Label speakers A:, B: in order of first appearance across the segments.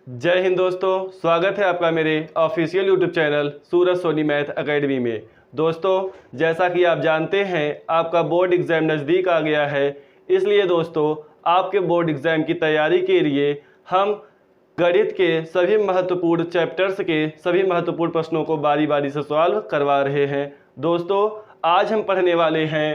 A: जय हिंद दोस्तों, स्वागत है आपका मेरे ऑफिशियल यूट्यूब चैनल सूरज सोनी मैथ एकेडमी में। दोस्तों, जैसा कि आप जानते हैं आपका बोर्ड एग्ज़ाम नज़दीक आ गया है, इसलिए दोस्तों आपके बोर्ड एग्ज़ाम की तैयारी के लिए हम गणित के सभी महत्वपूर्ण चैप्टर्स के सभी महत्वपूर्ण प्रश्नों को बारी बारी से सॉल्व करवा रहे हैं। दोस्तों, आज हम पढ़ने वाले हैं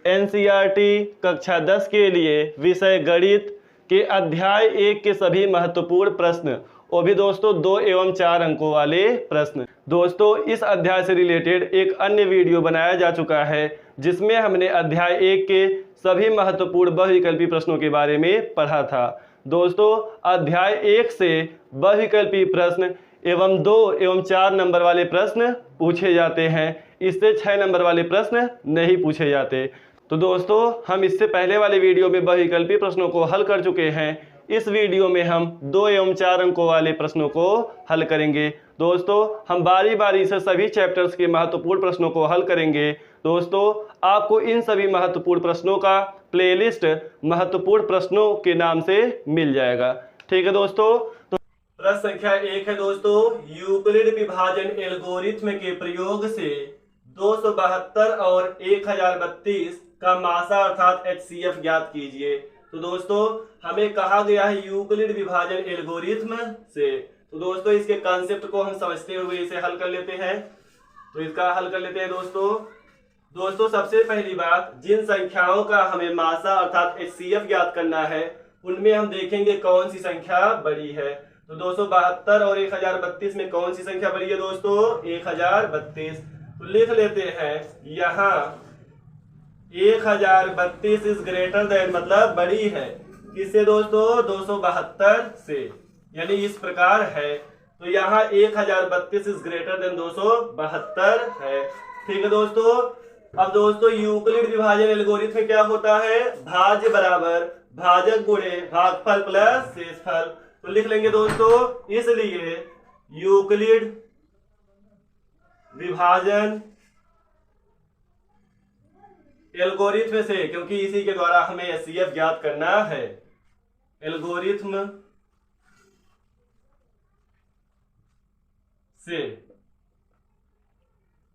A: एनसीईआरटी कक्षा 10 के लिए विषय गणित के अध्याय 1 के सभी महत्वपूर्ण प्रश्न, वो भी दोस्तों 2 एवं 4 अंकों वाले प्रश्न। दोस्तों, इस अध्याय से रिलेटेड एक अन्य वीडियो बनाया जा चुका है जिसमें हमने अध्याय 1 के सभी महत्वपूर्ण बहुविकल्पी प्रश्नों के बारे में पढ़ा था। दोस्तों, अध्याय 1 से बहुविकल्पी प्रश्न एवं 2 एवं 4 नंबर वाले प्रश्न पूछे जाते हैं, इससे 6 नंबर वाले प्रश्न नहीं पूछे जाते। तो दोस्तों, हम इससे पहले वाले वीडियो में बहुविकल्पी प्रश्नों को हल कर चुके हैं। इस वीडियो में हम 2 एवं 4 अंकों वाले प्रश्नों को हल करेंगे। दोस्तों, हम बारी बारी से सभी चैप्टर्स के महत्वपूर्ण प्रश्नों को हल करेंगे। दोस्तों, आपको इन सभी महत्वपूर्ण प्रश्नों का प्लेलिस्ट महत्वपूर्ण प्रश्नों के नाम से मिल जाएगा। ठीक है दोस्तों, तो प्रश्न संख्या 1 है दोस्तों, यूक्लिड विभाजन एल्गोरिथ्म के प्रयोग से 272 और 1032 का मासा अर्थात HCF ज्ञात कीजिए। तो दोस्तों, हमें कहा गया है यूक्लिड विभाजन एल्गोरिथ्म से। तो दोस्तों, इसके कॉन्सेप्ट को हम समझते हुए इसे हल कर लेते हैं। तो इसका हल कर लेते हैं दोस्तों, सबसे पहली बात, जिन संख्याओं का हमें मासा अर्थात HCF ज्ञात करना है उनमें हम देखेंगे कौन सी संख्या बड़ी है। तो 272 और 1032 में कौन सी संख्या बड़ी है दोस्तों? 1032। तो लिख लेते हैं यहाँ 1032 इज ग्रेटर देन, मतलब बड़ी है किससे दोस्तों? 272 से, यानी इस प्रकार है। तो यहाँ 1032 इज ग्रेटर देन 272 है। ठीक है दोस्तों। अब दोस्तों, यूक्लिड विभाजन एल्गोरिथ्म में क्या होता है? भाज्य बराबर भाजक गुणे भागफल प्लस शेषफल। तो लिख लेंगे दोस्तों, इसलिए यूक्लिड विभाजन एल्गोरिथ्म से, क्योंकि इसी के द्वारा हमें HCF ज्ञात करना है, एल्गोरिथ्म से।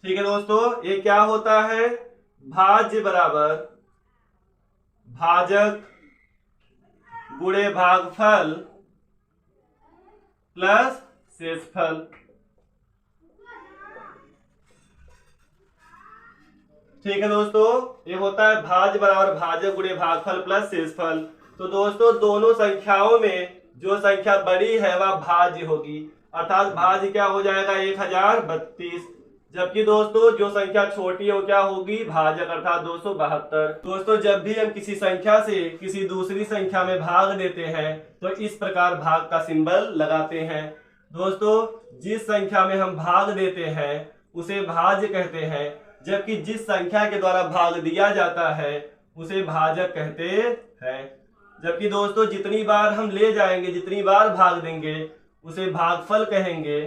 A: ठीक है दोस्तों, ये क्या होता है? भाज्य बराबर भाजक गुणे भागफल प्लस शेषफल। ठीक है दोस्तों, ये होता है भाज्य बराबर भाजक गुणे भागफल प्लस शेषफल। तो दोस्तों, दोनों संख्याओं में जो संख्या बड़ी है वह भाज्य होगी, अर्थात भाज्य क्या हो जाएगा? 1032। जबकि दोस्तों, जो संख्या छोटी है वो क्या होगी? भाजक, अर्थात 272। दोस्तों, जब भी हम किसी संख्या से किसी दूसरी संख्या में भाग देते हैं तो इस प्रकार भाग का सिंबल लगाते हैं। दोस्तों, जिस संख्या में हम भाग देते हैं उसे भाज्य कहते हैं, जबकि जिस संख्या के द्वारा भाग दिया जाता है उसे भाजक कहते हैं। जबकि दोस्तों, जितनी बार हम ले जाएंगे, जितनी बार भाग देंगे उसे भागफल कहेंगे।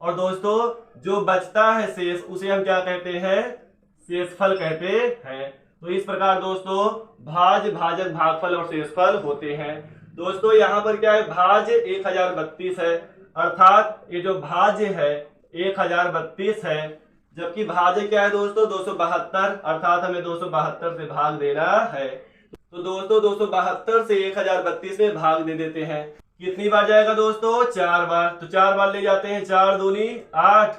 A: और दोस्तों, जो बचता है शेष उसे हम क्या कहते हैं? शेषफल कहते हैं। तो इस प्रकार दोस्तों भाज्य, भाजक, भागफल और शेषफल होते हैं। दोस्तों, यहाँ पर क्या है? भाज्य 1032 है, अर्थात ये जो भाज्य है 1032 है, जबकि भाज्य क्या है दोस्तों? 272, अर्थात हमें 272 से भाग देना है। तो दोस्तों, 272 से 1032 में भाग दे देते हैं। कितनी बार जाएगा दोस्तों? 4 बार। तो 4 बार ले जाते हैं, 4 दूनी 8,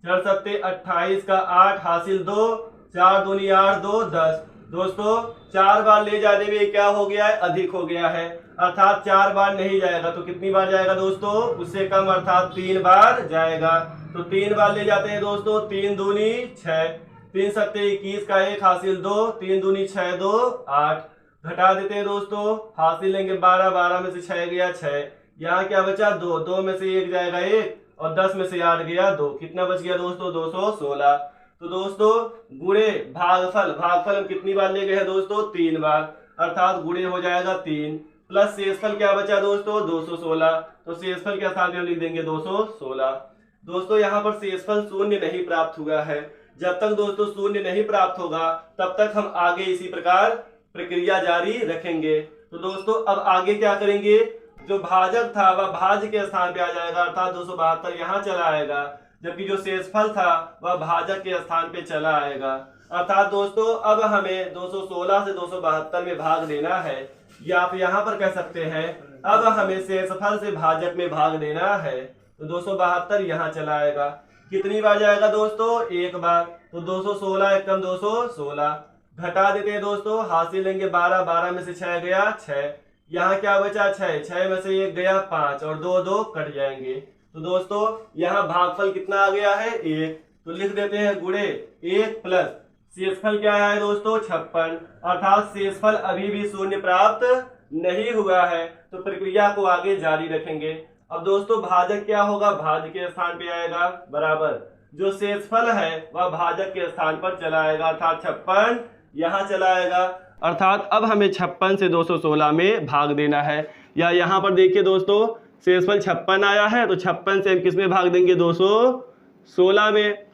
A: 4 सत्ते 28 का 8 हासिल 2, 4 दूनी 8, 2 10। दोस्तों, 4 बार ले जाने में क्या हो गया है? अधिक हो गया है, अर्थात 4 बार नहीं जाएगा। तो कितनी बार जाएगा दोस्तों? उससे कम, अर्थात 3 बार जाएगा। तो 3 बार ले जाते हैं दोस्तों, 3 दूनी 6, 3 सत्ते 21 का 1 हासिल 2, 3 दूनी 6, 2 8। घटा देते हैं दोस्तों, हासिल लेंगे 12, 12 में से 6 गया 6, यहाँ क्या बचा? 2, 2 में से 1 जाएगा 1, और 10 में से 8 गया 2, कितना बच गया दोस्तों? 216। तो दोस्तों, गुणे भागफल, भागफल हम कितनी बार ले गए हैं दोस्तों? 3 बार, अर्थात गुणे हो जाएगा 3, प्लस शेषफल क्या बचा दोस्तों? 216। तो शेषफल के साथ हम लिख देंगे 216। दोस्तों, यहाँ पर शेषफल शून्य नहीं प्राप्त हुआ है। जब तक दोस्तों शून्य नहीं प्राप्त होगा तब तक हम आगे इसी प्रकार प्रक्रिया जारी रखेंगे। तो दोस्तों, अब आगे क्या करेंगे? जो भाजक था वह भाज्य के स्थान पे आ जाएगा, अर्थात 272 यहाँ चला आएगा, जबकि जो शेषफल था वह भाजक के स्थान पे चला आएगा। अर्थात दोस्तों अब हमें 216 से 272 में भाग देना है, या आप यहाँ पर कह सकते हैं अब हमें शेषफल से भाजक में भाग देना है। तो 272 यहाँ चला आएगा। कितनी बार जाएगा दोस्तों? एक बार। तो 216 एकम 216 घटा देते हैं दोस्तों, हासिल लेंगे 12, 12 में से 6 गया 6, यहाँ क्या बचा 6, 6 में से 1 गया 5 और 2 2 कट जाएंगे। तो दोस्तों यहाँ भागफल कितना आ गया है? 1। तो लिख देते हैं गुणे 1 प्लस शेषफल क्या है दोस्तों? 56, अर्थात शेषफल अभी भी शून्य प्राप्त नहीं हुआ है। तो प्रक्रिया को आगे जारी रखेंगे। अब दोस्तों भाजक क्या होगा? भाज्य के स्थान पे आएगा, बराबर जो शेषफल है वह भाजक के स्थान पर चला आएगा, अर्थात 56 यहाँ चला आएगा। अर्थात अब हमें 56 से 216 में भाग देना है। या यहाँ पर देखिए दोस्तों शेषफल 56 आया है, तो 56 से हम किस में भाग देंगे? 216 में।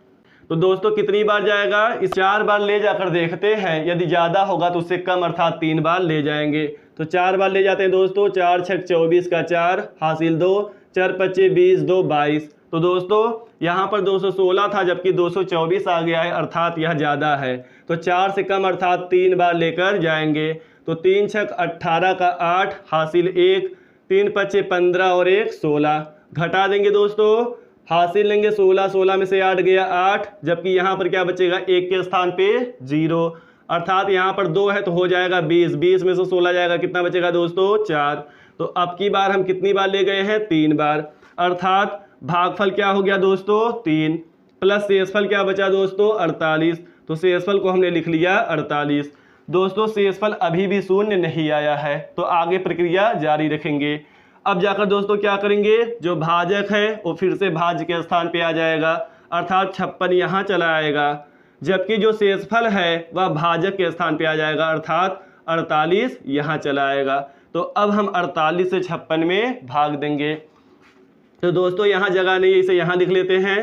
A: तो दोस्तों कितनी बार जाएगा? इस 4 बार ले जाकर देखते हैं, यदि ज्यादा होगा तो उससे कम अर्थात 3 बार ले जाएंगे। तो 4 बार ले जाते हैं दोस्तों, 4 छक 24 का 4 हासिल 2, 4 पच्चे 20, 2 22। तो दोस्तों यहाँ पर 216 था जबकि 224 आ गया है, अर्थात यह ज़्यादा है। तो 4 से कम अर्थात 3 बार लेकर जाएंगे। तो 3 छक 18 का 8 हासिल 1, 3 पच्चे 15 और 1 16 घटा देंगे दोस्तों, हासिल लेंगे 16, 16 में से 8 गया 8, जबकि यहाँ पर क्या बचेगा? 1 के स्थान पे 0, अर्थात यहाँ पर 2 है तो हो जाएगा 20, 20 में से 16 जाएगा, कितना बचेगा दोस्तों? 4। तो अब की बार हम कितनी बार ले गए हैं? 3 बार, अर्थात भागफल क्या हो गया दोस्तों? 3 प्लस शेषफल क्या बचा दोस्तों? 48। तो शेषफल को हमने लिख लिया 48। दोस्तों शेषफल अभी भी शून्य नहीं आया है, तो आगे प्रक्रिया जारी रखेंगे। अब जाकर दोस्तों क्या करेंगे? जो भाजक है वो फिर से भाज्य के स्थान पे आ जाएगा, अर्थात 56 यहाँ चला आएगा, जबकि जो शेषफल है वह भाजक के स्थान पे आ जाएगा, अर्थात 48 यहाँ चला आएगा। तो अब हम 48 से 56 में भाग देंगे। तो दोस्तों यहाँ जगह नहीं है, इसे यहाँ लिख लेते हैं,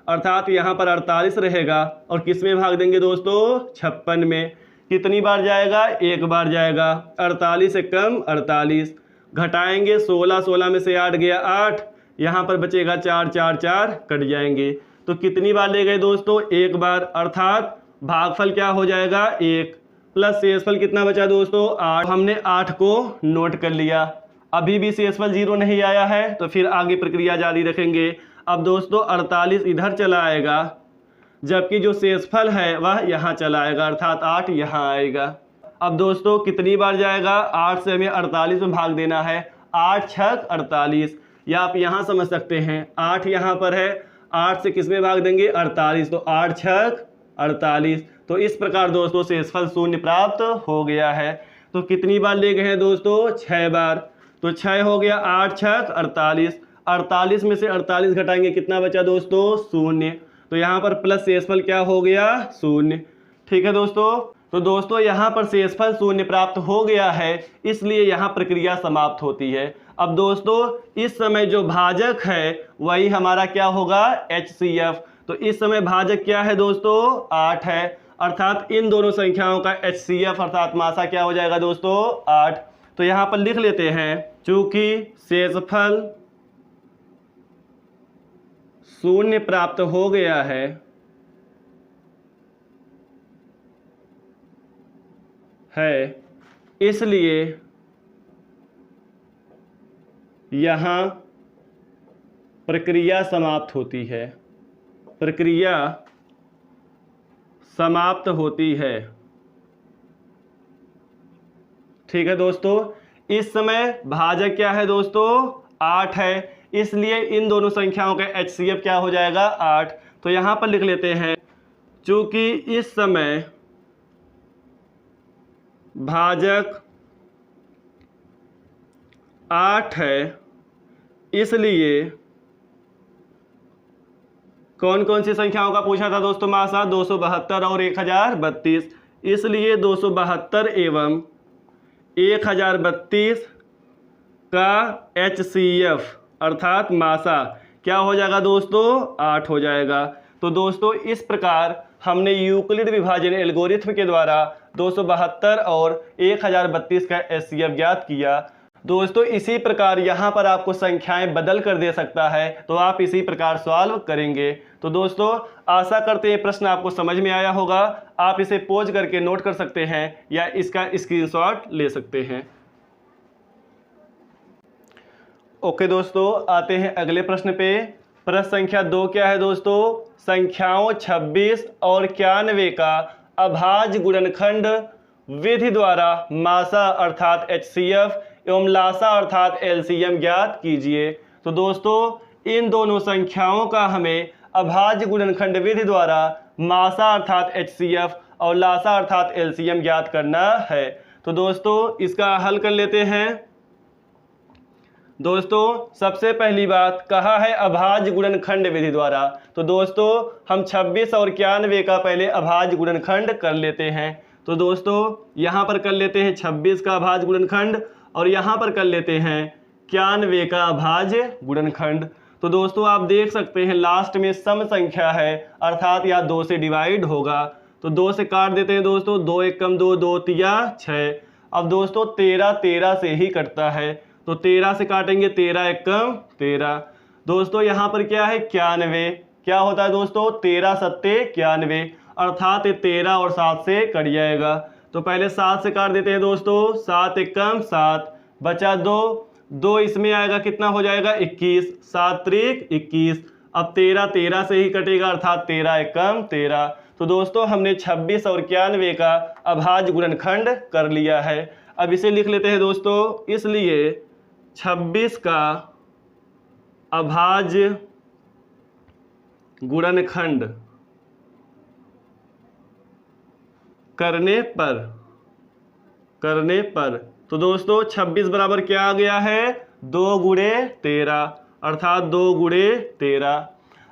A: अर्थात यहाँ पर 48 रहेगा और किस में भाग देंगे दोस्तों? 56 में। कितनी बार जाएगा? एक बार जाएगा। 48 से कम 48 घटाएंगे 16, 16 में से 8 गया 8, यहाँ पर बचेगा 4, 4, 4 कट जाएंगे। तो कितनी बार ले गए दोस्तों? एक बार, अर्थात भागफल क्या हो जाएगा? 1 प्लस शेषफल कितना बचा दोस्तों? 8। हमने 8 को नोट कर लिया। अभी भी शेषफल 0 नहीं आया है, तो फिर आगे प्रक्रिया जारी रखेंगे। अब दोस्तों 48 इधर चला आएगा, जबकि जो शेषफल है वह यहाँ चला आएगा, अर्थात 8 यहाँ आएगा। अब दोस्तों कितनी बार जाएगा? 8 से हमें 48 में भाग देना है, 8 छक 48, या आप यहाँ समझ सकते हैं 8 यहाँ पर है, 8 से किस में भाग देंगे? 48। तो 8 छक 48। तो इस प्रकार दोस्तों शेषफल शून्य प्राप्त हो गया है। तो कितनी बार ले गए हैं दोस्तों? 6 बार। तो 6 हो गया, 8 छक 48, 48 में से 48 घटाएंगे, कितना बचा दोस्तों? 0। तो यहाँ पर प्लस शेषफल क्या हो गया? 0। ठीक है दोस्तों। तो दोस्तों यहाँ पर शेषफल 0 प्राप्त हो गया है, इसलिए यहाँ प्रक्रिया समाप्त होती है। अब दोस्तों इस समय जो भाजक है वही हमारा क्या होगा? HCF। तो इस समय भाजक क्या है दोस्तों? 8 है, अर्थात इन दोनों संख्याओं का HCF अर्थात मासा क्या हो जाएगा दोस्तों? 8। तो यहाँ पर लिख लेते हैं, चूंकि शेषफल 0 प्राप्त हो गया है इसलिए यहाँ प्रक्रिया समाप्त होती है। प्रक्रिया समाप्त होती है। ठीक है दोस्तों। इस समय भाजक क्या है दोस्तों? 8 है, इसलिए इन दोनों संख्याओं का HCF क्या हो जाएगा? 8। तो यहाँ पर लिख लेते हैं, चूंकि इस समय भाजक 8 है, इसलिए कौन कौन सी संख्याओं का पूछा था दोस्तों मासा? 272 और 1032। इसलिए 272 एवं 1032 का HCF अर्थात मासा क्या हो जाएगा दोस्तों? 8 हो जाएगा। तो दोस्तों इस प्रकार हमने यूक्लिड विभाजन एल्गोरिथ्म के द्वारा 272 और 1032 का HCF ज्ञात किया। दोस्तों इसी प्रकार यहाँ पर आपको संख्याएं बदल कर दे सकता है, तो आप इसी प्रकार सॉल्व करेंगे। तो दोस्तों आशा करते हैं प्रश्न आपको समझ में आया होगा। आप इसे पॉज करके नोट कर सकते हैं या इसका स्क्रीनशॉट ले सकते हैं। ओके दोस्तों, आते हैं अगले प्रश्न पे। प्रश्न संख्या 2 क्या है दोस्तों? संख्याओं 26 और 91 का अभाज्य गुणनखंड विधि द्वारा मासा अर्थात HCF एवं लासा अर्थात LCM ज्ञात कीजिए। तो दोस्तों इन दोनों संख्याओं का हमें अभाज्य गुणनखंड विधि द्वारा मासा अर्थात HCF और लासा अर्थात LCM ज्ञात करना है। तो दोस्तों इसका हल कर लेते हैं। दोस्तों सबसे पहली बात कहा है अभाज्य गुणनखंड विधि द्वारा, तो दोस्तों हम 26 और 91 का पहले अभाज्य गुणनखंड कर लेते हैं। तो दोस्तों यहाँ पर कर लेते हैं 26 का अभाज्य गुणनखंड और यहाँ पर कर लेते हैं 91 का अभाज्य गुणनखंड। तो दोस्तों आप देख सकते हैं लास्ट में सम संख्या है अर्थात यह 2 से डिवाइड होगा। तो 2 से काट देते हैं दोस्तों, 2 एकम 2, 2 तिया 6। अब दोस्तों 13 से ही कटता है, तो 13 से काटेंगे 13 एकम 13। दोस्तों यहाँ पर क्या है 91, क्या होता है दोस्तों 13 सत्ते 91 अर्थात 13 और 7 से कट जाएगा। तो पहले 7 से काट देते हैं दोस्तों, 7 एकम 7 बचा 2 इसमें आएगा कितना हो जाएगा 21, 7 त्रिक 21। अब 13 से ही कटेगा अर्थात 13 एकम 13। तो दोस्तों हमने 26 और 91 का अभाज्य गुणनखंड कर लिया है। अब इसे लिख लेते हैं दोस्तों, इसलिए 26 का अभाज्य गुणनखंड करने पर तो दोस्तों 26 बराबर क्या आ गया है 2 गुणे 13 अर्थात 2 गुणे 13।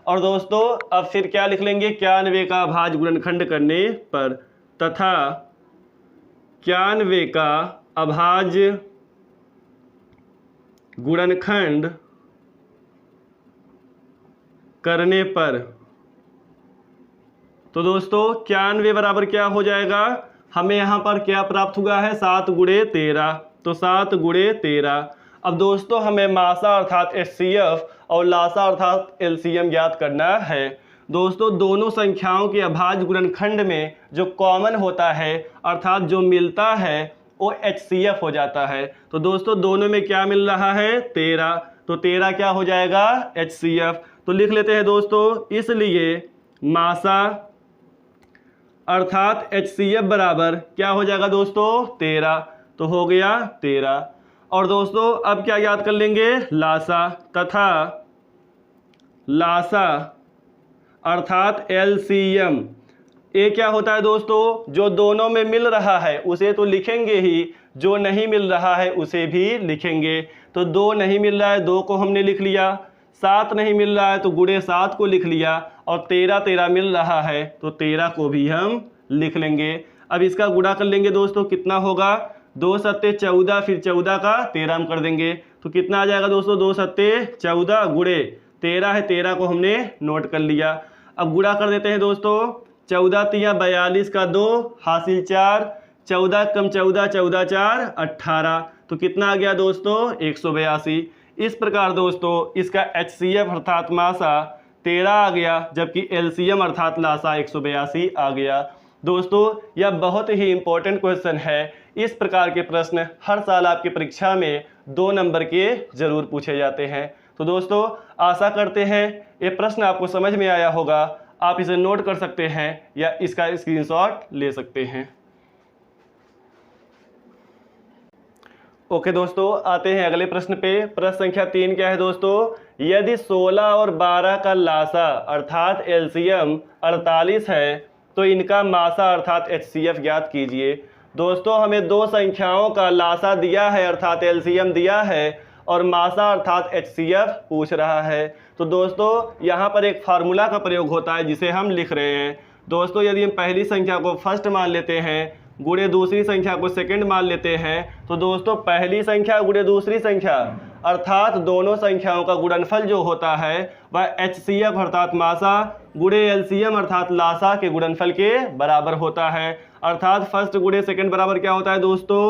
A: और दोस्तों अब फिर क्या लिख लेंगे 91 का अभाज्य गुणनखंड करने पर तथा 91 का अभाज्य गुणनखंड करने पर। तो दोस्तों 91 बराबर क्या हो जाएगा, हमें यहाँ पर क्या प्राप्त हुआ है 7 गुणे 13, तो 7 गुणे 13। अब दोस्तों हमें मासा अर्थात HCF और लासा अर्थात LCM ज्ञात करना है। दोस्तों दोनों संख्याओं के अभाज्य गुणनखंड में जो कॉमन होता है अर्थात जो मिलता है वो HCF हो जाता है। तो दोस्तों दोनों में क्या मिल रहा है 13, तो 13 क्या हो जाएगा HCF। तो लिख लेते हैं दोस्तों, इसलिए मासा अर्थात HCF बराबर क्या हो जाएगा दोस्तों 13, तो हो गया 13। और दोस्तों अब क्या याद कर लेंगे लासा तथा लासा अर्थात LCM। ये क्या होता है दोस्तों, जो दोनों में मिल रहा है उसे तो लिखेंगे ही, जो नहीं मिल रहा है उसे भी लिखेंगे। तो 2 नहीं मिल रहा है 2 को हमने लिख लिया, 7 नहीं मिल रहा है तो गुणे 7 को लिख लिया, और 13 मिल रहा है तो 13 को भी हम लिख लेंगे। अब इसका गुणा कर लेंगे दोस्तों, कितना होगा 2 सत्ते 14, फिर 14 का 13 हम कर देंगे, तो कितना आ जाएगा दोस्तों 2 सत्ते 14 गुणे 13 है, 13 को हमने नोट कर लिया। अब गुणा कर देते हैं दोस्तों, 14 तिया 42 का 2 हासिल 4, 14 कम 14, 14 4 18, तो कितना आ गया दोस्तों 182। इस प्रकार दोस्तों इसका HCF अर्थात मासा 13 आ गया, जबकि LCM अर्थात लासा 182 आ गया। दोस्तों यह बहुत ही इंपॉर्टेंट क्वेश्चन है। इस प्रकार के प्रश्न हर साल आपकी परीक्षा में 2 नंबर के जरूर पूछे जाते हैं। तो दोस्तों आशा करते हैं ये प्रश्न आपको समझ में आया होगा। आप इसे नोट कर सकते हैं या इसका स्क्रीनशॉट ले सकते हैं। ओके दोस्तों, आते हैं अगले प्रश्न पे। प्रश्न संख्या 3 क्या है दोस्तों, यदि 16 और 12 का लासा अर्थात LCM 48 है तो इनका मासा अर्थात HCF ज्ञात कीजिए। दोस्तों हमें 2 संख्याओं का लासा दिया है अर्थात LCM दिया है और मासा अर्थात HCF पूछ रहा है। तो दोस्तों यहाँ पर एक फार्मूला का प्रयोग होता है जिसे हम लिख रहे हैं। दोस्तों यदि हम पहली संख्या को फर्स्ट मान लेते हैं गुणे दूसरी संख्या को सेकंड मान लेते हैं, तो दोस्तों पहली संख्या गुणे दूसरी संख्या अर्थात दोनों संख्याओं का गुणनफल जो होता है वह HCF अर्थात मासा गुणे LCM अर्थात लासा के गुणनफल के बराबर होता है। अर्थात फर्स्ट गुणे सेकंड बराबर क्या होता है दोस्तों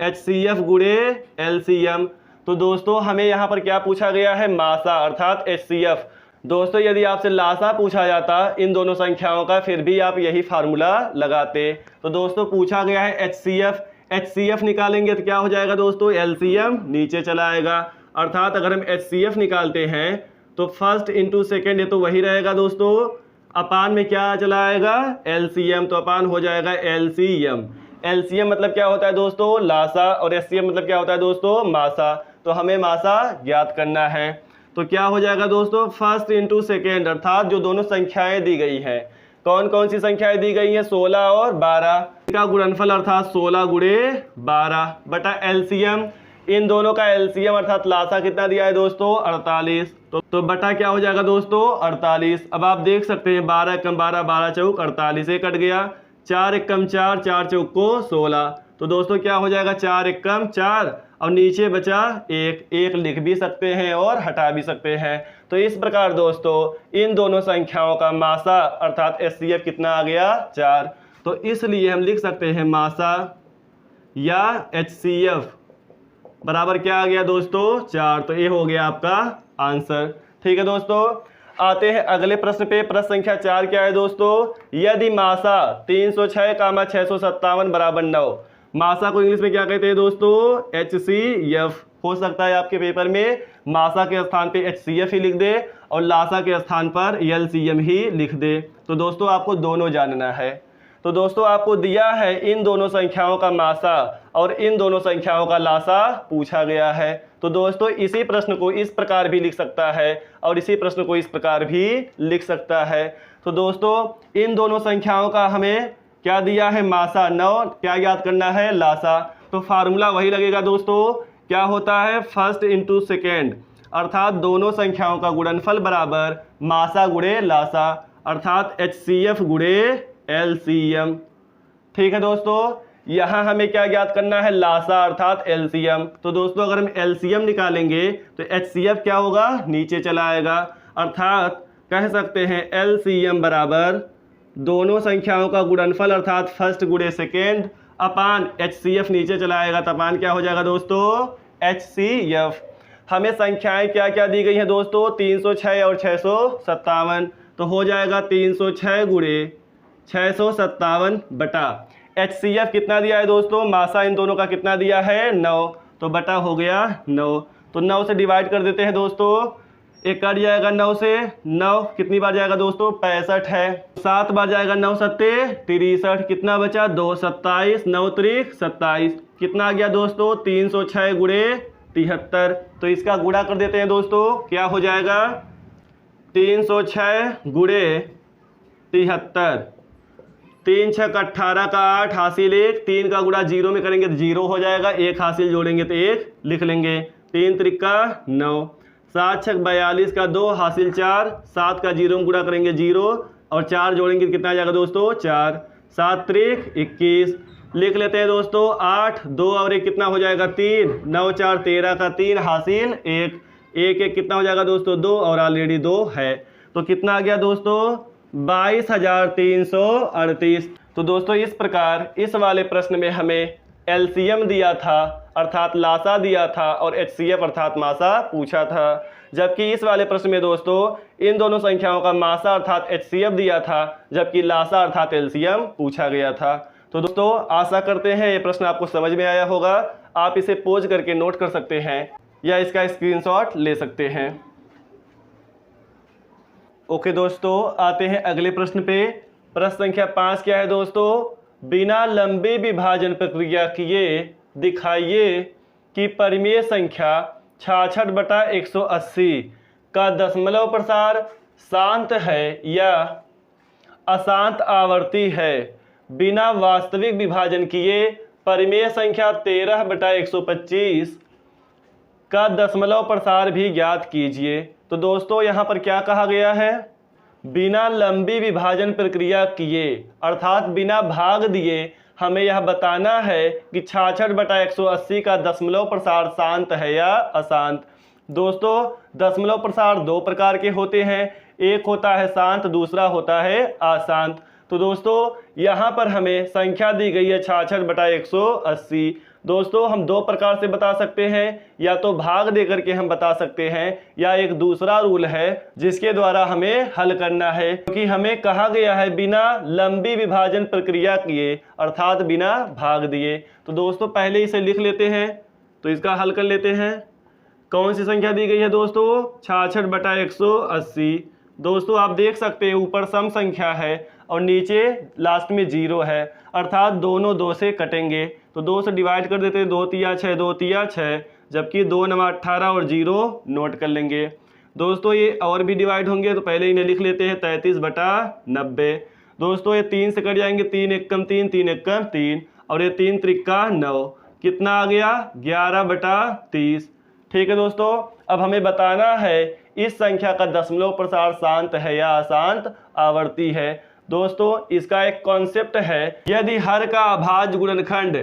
A: HCF गुणे LCM। तो दोस्तों हमें यहाँ पर क्या पूछा गया है, मासा अर्थात HCF। दोस्तों यदि आपसे लासा पूछा जाता इन दोनों संख्याओं का, फिर भी आप यही फार्मूला लगाते। तो दोस्तों पूछा गया है HCF निकालेंगे तो क्या हो जाएगा दोस्तों, LCM नीचे चला आएगा। अर्थात अगर हम HCF निकालते हैं तो फर्स्ट इंटू सेकेंड, ये तो वही रहेगा दोस्तों, अपान में क्या चला आएगा, LCM, तो अपान हो जाएगा LCM मतलब क्या होता है दोस्तों, लासा, और HCF मतलब क्या होता है दोस्तों, मासा। तो हमें मासा ज्ञात करना है। तो क्या हो जाएगा दोस्तों, फर्स्ट इंटू सेकेंड, अर्थात जो दोनों संख्याएं दी गई हैं, कौन कौन सी संख्याएं दी गई हैं, 16 और 12 का गुणनफल अर्थात 16 गुणे 12 बटा LCM। इन दोनों का LCM अर्थात लासा कितना दिया है दोस्तों, 48। तो बटा क्या हो जाएगा दोस्तों, 48। अब आप देख सकते हैं 12 एकम 12, 12 चौक 48, ये कट गया, 4 एकम 4, 4 चौक को 16। तो दोस्तों क्या हो जाएगा, 4 एकम 4 और नीचे बचा 1 लिख भी सकते हैं और हटा भी सकते हैं। तो इस प्रकार दोस्तों इन दोनों संख्याओं का मासा अर्थात HCF कितना आ गया, 4। तो इसलिए हम लिख सकते हैं मासा या HCF बराबर क्या आ गया दोस्तों, 4। तो ये हो गया आपका आंसर। ठीक है दोस्तों, आते हैं अगले प्रश्न पे। प्रश्न संख्या 4 क्या है दोस्तों, यदि मासा 306, 657 बराबर 9, मासा को इंग्लिश में क्या कहते हैं दोस्तों, HCF। हो सकता है आपके पेपर में मासा के स्थान पे HCF ही लिख दे और लासा के स्थान पर LCM ही लिख दे। तो दोस्तों आपको दोनों जानना है। तो दोस्तों आपको दिया है इन दोनों संख्याओं का मासा और इन दोनों संख्याओं का लासा पूछा गया है। तो दोस्तों इसी प्रश्न को इस प्रकार भी लिख सकता है और इसी प्रश्न को इस प्रकार भी लिख सकता है। तो दोस्तों इन दोनों संख्याओं का हमें क्या दिया है, मासा 9, क्या याद करना है, लासा। तो फार्मूला वही लगेगा दोस्तों, क्या होता है, फर्स्ट इंटू सेकेंड, अर्थात दोनों संख्याओं का गुणनफल बराबर मासा गुणे लासा, अर्थात HCF गुणे LCM। ठीक है दोस्तों, यहाँ हमें क्या ज्ञात करना है, लासा अर्थात LCM। तो दोस्तों अगर हम LCM निकालेंगे तो HCF क्या होगा, नीचे चला आएगा। अर्थात कह सकते हैं LCM बराबर दोनों संख्याओं का गुणनफल अर्थात फर्स्ट गुणे सेकेंड अपान HCF नीचे चला आएगा। तो अपान क्या हो जाएगा दोस्तों, HCF। हमें संख्याएं क्या क्या दी गई हैं दोस्तों, 306 और 657। तो हो जाएगा 306 गुणे 657 बटा HCF कितना दिया है दोस्तों, मासा इन दोनों का कितना दिया है, 9। तो बटा हो गया 9। तो 9 से डिवाइड कर देते हैं दोस्तों, एक कट जाएगा 9 से, 9 कितनी बार जाएगा दोस्तों, 65 है। 7 बार जाएगा 9 सत्ते 63, कितना बचा 2, 27, 9 त्रिक 27, कितना आ गया दोस्तों, 306 गुणे 73। तो इसका गुणा कर देते हैं दोस्तों, क्या हो जाएगा, 306 गुणे 73, 3 6 18 का 8 हासिल 1, 3 का गुणा 0 में करेंगे तो 0 हो जाएगा, 1 हासिल जोड़ेंगे तो 1 लिख लेंगे, 3 त्रिका 9, 7 6 42 का 2 हासिल 4, 7 का 0 में गुणा करेंगे 0 और 4 जोड़ेंगे कितना आ जाएगा दोस्तों, 4, 7 त्रिक 21 लिख लेते हैं दोस्तों, 8 2 और 1 कितना हो जाएगा 3, 9 4 13 का 3 हासिल 1, 1 1 कितना हो जाएगा दोस्तों 2 और ऑलरेडी 2 है। तो कितना आ गया दोस्तों, 22,338। तो दोस्तों इस प्रकार इस वाले प्रश्न में हमें LCM दिया था अर्थात लासा दिया था और HCF अर्थात मासा पूछा था, जबकि इस वाले प्रश्न में दोस्तों इन दोनों संख्याओं का मासा अर्थात HCF दिया था जबकि लासा अर्थात LCM पूछा गया था। तो दोस्तों आशा करते हैं ये प्रश्न आपको समझ में आया होगा। आप इसे पोज करके नोट कर सकते हैं या इसका स्क्रीनशॉट ले सकते हैं। ओके दोस्तों, आते हैं अगले प्रश्न पे। प्रश्न संख्या 5 क्या है दोस्तों, बिना लंबी विभाजन प्रक्रिया किए दिखाइए कि परिमेय संख्या 66/180 का दशमलव प्रसार शांत है या अशांत आवर्ती है। बिना वास्तविक विभाजन किए परिमेय संख्या 13/125 का दशमलव प्रसार भी ज्ञात कीजिए। तो दोस्तों यहाँ पर क्या कहा गया है, बिना लंबी विभाजन प्रक्रिया किए अर्थात बिना भाग दिए हमें यह बताना है कि 66/180 का दशमलव प्रसार शांत है या अशांत। दोस्तों दशमलव प्रसार दो प्रकार के होते हैं, एक होता है शांत, दूसरा होता है अशांत। तो दोस्तों यहाँ पर हमें संख्या दी गई है 66/180, दोस्तों हम दो प्रकार से बता सकते हैं, या तो भाग दे करके हम बता सकते हैं, या एक दूसरा रूल है जिसके द्वारा हमें हल करना है, क्योंकि हमें कहा गया है बिना लंबी विभाजन प्रक्रिया किए, अर्थात बिना भाग दिए। तो दोस्तों पहले इसे लिख लेते हैं, तो इसका हल कर लेते हैं। कौन सी संख्या दी गई है दोस्तों? 66/180। दोस्तों आप देख सकते हैं ऊपर सम संख्या है और नीचे लास्ट में 0 है, अर्थात दोनों 2 से कटेंगे। तो 2 से डिवाइड कर देते हैं, 2 तिया 6, 2 तिया 6, जबकि 2 9 18 और 0 नोट कर लेंगे। दोस्तों ये और भी डिवाइड होंगे, तो पहले इन्हें लिख लेते हैं 33/90। दोस्तों ये 3 से कट जाएंगे, 3 एकम 3, 3 एकम 3, और ये 3 त्रिका 9, कितना आ गया? 11/30। ठीक है दोस्तों, अब हमें बताना है इस संख्या का दशमलव प्रसार शांत है या अशांत आवर्ती है। दोस्तों इसका एक कॉन्सेप्ट है, यदि हर का अभाज्य गुणनखंड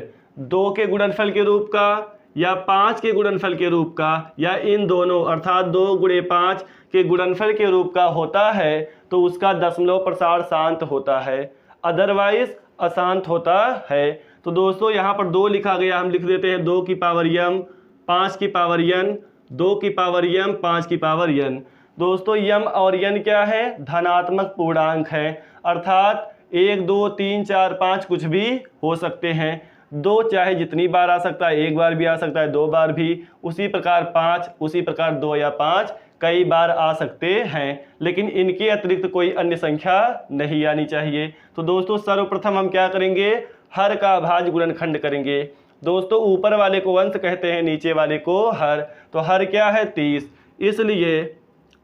A: 2 के गुणनफल के रूप का या 5 के गुणनफल के रूप का या इन दोनों अर्थात 2 × 5 के गुणनफल के रूप का होता है तो उसका दशमलव प्रसार शांत होता है, अदरवाइज अशांत होता है। तो दोस्तों यहाँ पर 2 लिखा गया, हम लिख देते हैं 2 की पावर m 5 की पावर n, 2 की पावर m 5 की पावर n। दोस्तों m और n क्या है? धनात्मक पूर्णांक है, अर्थात 1 2 3 4 5 कुछ भी हो सकते हैं। 2 चाहे जितनी बार आ सकता है, 1 बार भी आ सकता है, 2 बार भी, उसी प्रकार 5, उसी प्रकार 2 या 5 कई बार आ सकते हैं, लेकिन इनके अतिरिक्त कोई अन्य संख्या नहीं आनी चाहिए। तो दोस्तों सर्वप्रथम हम क्या करेंगे? हर का अभाज्य गुणनखंड करेंगे। दोस्तों ऊपर वाले को अंश कहते हैं, नीचे वाले को हर। तो हर क्या है? 30, इसलिए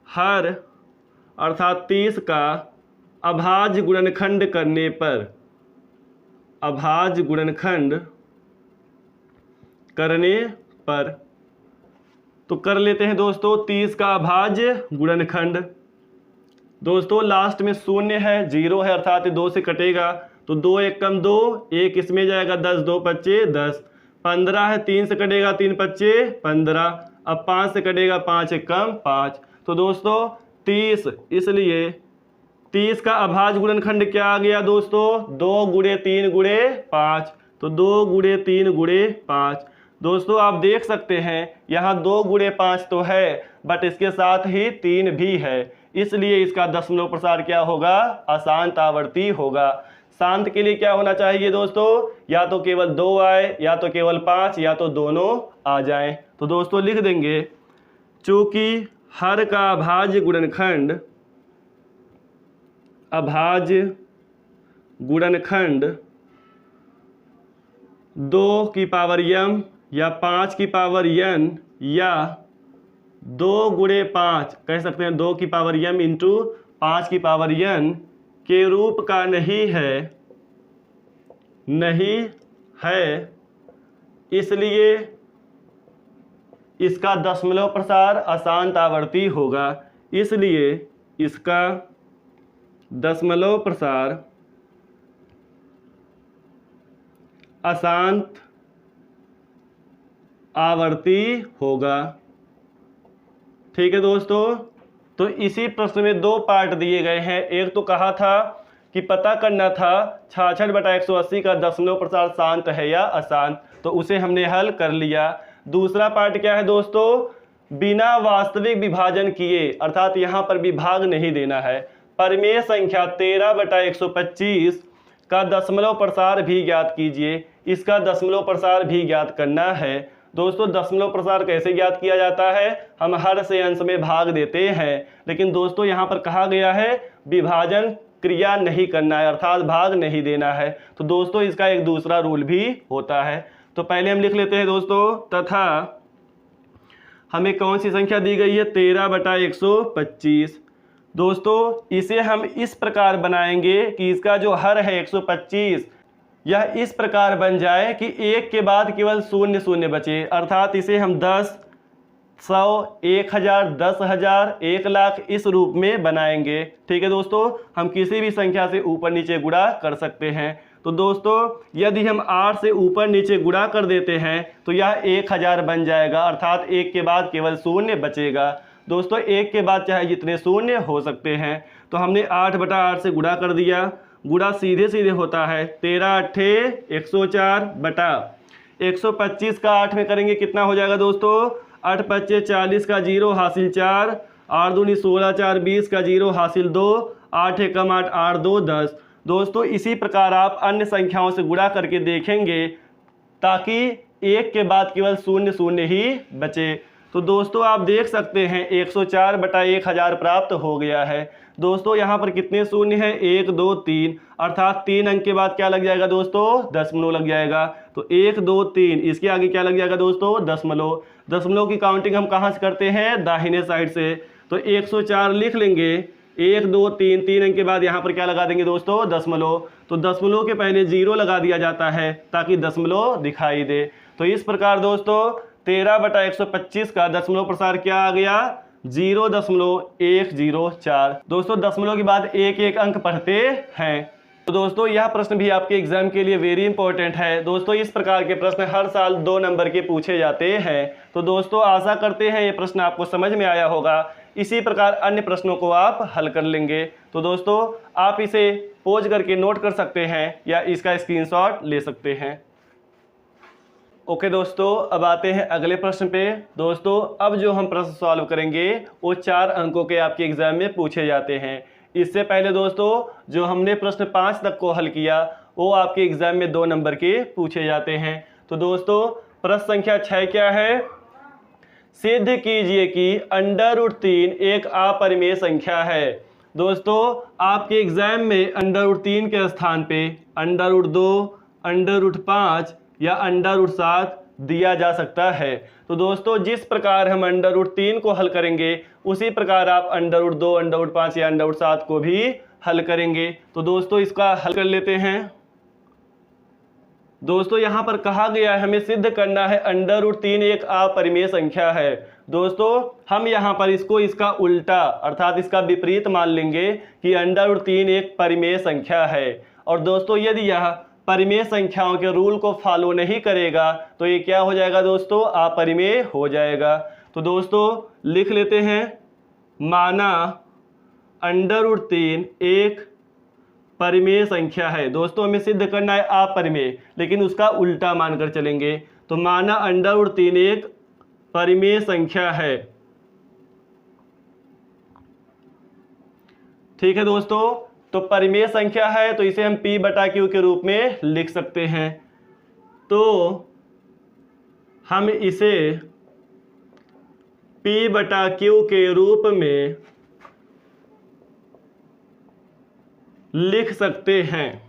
A: हर अर्थात 30 का अभाज्य गुणनखंड करने पर, अभाज्य गुणनखंड करने पर, तो कर लेते हैं दोस्तों 30 का अभाज्य गुणनखंड। दोस्तों लास्ट में 0 है, 0 है, अर्थात 2 से कटेगा, तो 2 एकम 2, 1 इसमें जाएगा, 10 2 25 10, 15 है, 3 से कटेगा, 3 25 15, अब 5 से कटेगा, 5 एकम 5। तो दोस्तों 30, इसलिए 30 का अभाज्य गुणनखंड क्या आ गया दोस्तों? 2 × 3 × 5, तो 2 × 3 × 5। दोस्तों आप देख सकते हैं यहाँ 2 × 5 तो है, बट इसके साथ ही 3 भी है, इसलिए इसका दशमलव प्रसार क्या होगा? अशांत आवर्ती होगा। शांत के लिए क्या होना चाहिए दोस्तों? या तो केवल 2 आए, या तो केवल 5, या तो दोनों आ जाएं। तो दोस्तों लिख देंगे, चूंकि हर का अभाज्य गुणनखंड, अभाज्य गुणनखंड 2 की पावर m या 5 की पावर n या 2 × 5 कह सकते हैं, 2 की पावर m इंटू 5 की पावर n के रूप का नहीं है, इसलिए इसका दशमलव प्रसार अशांत आवर्ती होगा। इसलिए इसका दशमलव प्रसार अशांत आवर्ती होगा। ठीक है दोस्तों, तो इसी प्रश्न में 2 पार्ट दिए गए हैं। एक तो कहा था कि पता करना था 66/180 का दशमलव प्रसार शांत है या अशांत, तो उसे हमने हल कर लिया। दूसरा पार्ट क्या है दोस्तों? बिना वास्तविक विभाजन किए, अर्थात यहाँ पर विभाग नहीं देना है, परिमेय संख्या 13/125 का दशमलव प्रसार भी ज्ञात कीजिए। इसका दशमलव प्रसार भी ज्ञात करना है। दोस्तों दशमलव प्रसार कैसे ज्ञात किया जाता है? हम हर से अंश में भाग देते हैं, लेकिन दोस्तों यहाँ पर कहा गया है विभाजन क्रिया नहीं करना है, अर्थात भाग नहीं देना है। तो दोस्तों इसका एक दूसरा रूल भी होता है। तो पहले हम लिख लेते हैं दोस्तों, तथा हमें कौन सी संख्या दी गई है? 13/125। दोस्तों इसे हम इस प्रकार बनाएंगे कि इसका जो हर है 125, यह इस प्रकार बन जाए कि 1 के बाद केवल 0 0 बचे, अर्थात इसे हम 10, 100, 1000, 10,000, 1,00,000 इस रूप में बनाएंगे। ठीक है दोस्तों, हम किसी भी संख्या से ऊपर नीचे गुणा कर सकते हैं। तो दोस्तों यदि हम 8 से ऊपर नीचे गुणा कर देते हैं तो यह 1000 बन जाएगा, अर्थात 1 के बाद केवल 0 बचेगा। दोस्तों 1 के बाद चाहे जितने 0 हो सकते हैं। तो हमने 8/8 से गुणा कर दिया, गुणा सीधे सीधे होता है 13 8 104 बटा 125 का 8 में करेंगे कितना हो जाएगा दोस्तों, 8 पच्चे 40 का 0 हासिल 4, 8 दूनी 16 4 20 का 0 हासिल 2, 8 एकम 8 8 2 10। दोस्तों इसी प्रकार आप अन्य संख्याओं से गुणा करके देखेंगे ताकि एक के बाद केवल 0 0 ही बचे। तो दोस्तों आप देख सकते हैं 104 बटा 1000 प्राप्त हो गया है। दोस्तों यहाँ पर कितने शून्य हैं, 1 2 3, अर्थात 3 अंक के बाद क्या लग जाएगा दोस्तों, दशमलव लग जाएगा। तो 1 2 3, इसके आगे क्या लग जाएगा दोस्तों, दशमलव। दशमलव की काउंटिंग हम कहाँ से करते हैं, दाहिने साइड से। तो 104 लिख लेंगे, 1 2 3, 3 अंक के बाद यहाँ पर क्या लगा देंगे दोस्तों, दशमलव। तो दशमलव के पहले 0 लगा दिया जाता है ताकि दशमलव दिखाई दे। तो इस प्रकार दोस्तों 13 बटा 125 का दशमलव प्रसार क्या आ गया, 0.104। दोस्तों दशमलव के बाद एक एक अंक पढ़ते हैं। तो दोस्तों यह प्रश्न भी आपके एग्जाम के लिए वेरी इंपॉर्टेंट है। दोस्तों इस प्रकार के प्रश्न हर साल 2 नंबर के पूछे जाते हैं। तो दोस्तों आशा करते हैं ये प्रश्न आपको समझ में आया होगा। इसी प्रकार अन्य प्रश्नों को आप हल कर लेंगे। तो दोस्तों आप इसे पोज करके नोट कर सकते हैं या इसका स्क्रीनशॉट ले सकते हैं। ओके दोस्तों, अब आते हैं अगले प्रश्न पे। दोस्तों अब जो हम प्रश्न सॉल्व करेंगे वो 4 अंकों के आपके एग्जाम में पूछे जाते हैं। इससे पहले दोस्तों जो हमने प्रश्न 5 तक को हल किया वो आपके एग्जाम में 2 नंबर के पूछे जाते हैं। तो दोस्तों प्रश्न संख्या 6 क्या है, सिद्ध कीजिए कि √3 एक अपरिमेय संख्या है। दोस्तों आपके एग्जाम में √3 के स्थान पे √2, √5 या √7 दिया जा सकता है। तो दोस्तों जिस प्रकार हम √3 को हल करेंगे उसी प्रकार आप √2, √5 या √7 को भी हल करेंगे। तो दोस्तों इसका हल कर लेते हैं। दोस्तों यहाँ पर कहा गया है हमें सिद्ध करना है √3 एक अपरिमेय संख्या है। दोस्तों हम यहाँ पर इसको इसका उल्टा अर्थात इसका विपरीत मान लेंगे कि √3 एक परिमेय संख्या है। और दोस्तों यदि यह परिमेय संख्याओं के रूल को फॉलो नहीं करेगा तो ये क्या हो जाएगा दोस्तों, अपरिमेय हो जाएगा। तो दोस्तों लिख लेते हैं, माना √3 एक परिमेय संख्या है। दोस्तों हमें सिद्ध करना है अपरिमेय, लेकिन उसका उल्टा मानकर चलेंगे। तो माना √3 एक परिमेय संख्या है। ठीक है दोस्तों, तो परिमेय संख्या है तो इसे हम P बटा Q के रूप में लिख सकते हैं। तो हम इसे P बटा Q के रूप में लिख सकते हैं,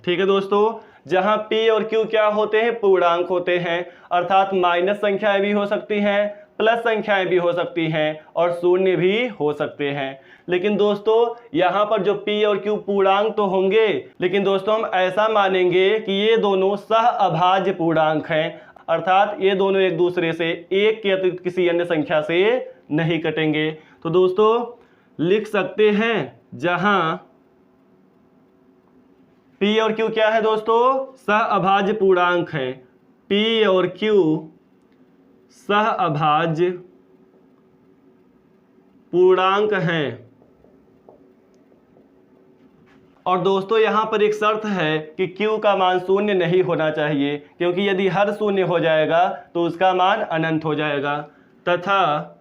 A: ठीक है दोस्तों। जहां P और Q क्या होते हैं, पूर्णांक होते हैं, अर्थात माइनस संख्याएं भी हो सकती हैं, प्लस संख्याएं भी हो सकती हैं और शून्य भी हो सकते हैं। लेकिन दोस्तों यहाँ पर जो P और Q पूर्णांक तो होंगे, लेकिन दोस्तों हम ऐसा मानेंगे कि ये दोनों सह अभाज्य पूर्णांक हैं, अर्थात ये दोनों एक दूसरे से एक के अतिरिक्त किसी अन्य संख्या से नहीं कटेंगे। तो दोस्तों लिख सकते हैं जहां P और Q क्या है दोस्तों, सह अभाज्य पूर्णांक हैं। P और Q सह अभाज्य पूर्णांक हैं। और दोस्तों यहाँ पर एक शर्त है कि Q का मान शून्य नहीं होना चाहिए, क्योंकि यदि हर शून्य हो जाएगा तो उसका मान अनंत हो जाएगा, तथा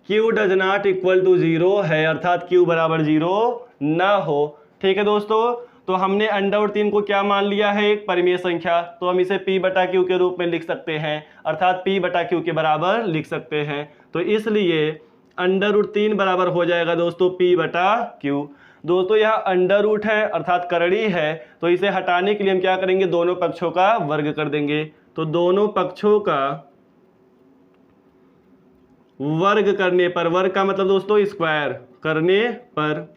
A: Q does not equal to 0 है, अर्थात Q बराबर 0 ना हो। ठीक है दोस्तों, तो हमने √3 को क्या मान लिया है, एक परिमेय संख्या। तो हम इसे P बटा Q के रूप में लिख सकते हैं, अर्थात P बटा Q के बराबर लिख सकते हैं। तो इसलिए √3 बराबर हो जाएगा दोस्तों P बटा Q। दोस्तों यह अंडर रूट है अर्थात करड़ी है, तो इसे हटाने के लिए हम क्या करेंगे, दोनों पक्षों का वर्ग कर देंगे। तो दोनों पक्षों का वर्ग करने पर, वर्ग का मतलब दोस्तों स्क्वायर करने पर